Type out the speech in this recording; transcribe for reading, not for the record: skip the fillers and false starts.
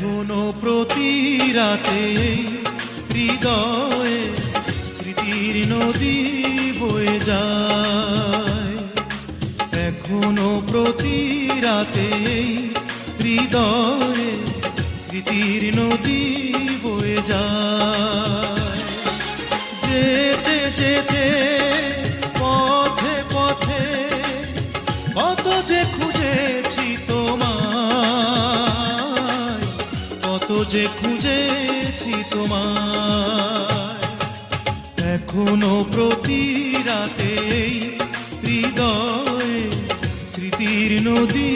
এখনো প্রতি রাতে হৃদয়ে স্মৃতির নদী বয়ে যায়। এখনো প্রতি রাতে হৃদয়ে স্মৃতির নদী বয়ে যায়। যেতে যেতে পথে পথে কত যে খুঁজেছি তোমায়, কত যে খুঁজেছি তোমায়। এখনো প্রতি রাতে হৃদয়ে স্মৃতির নদী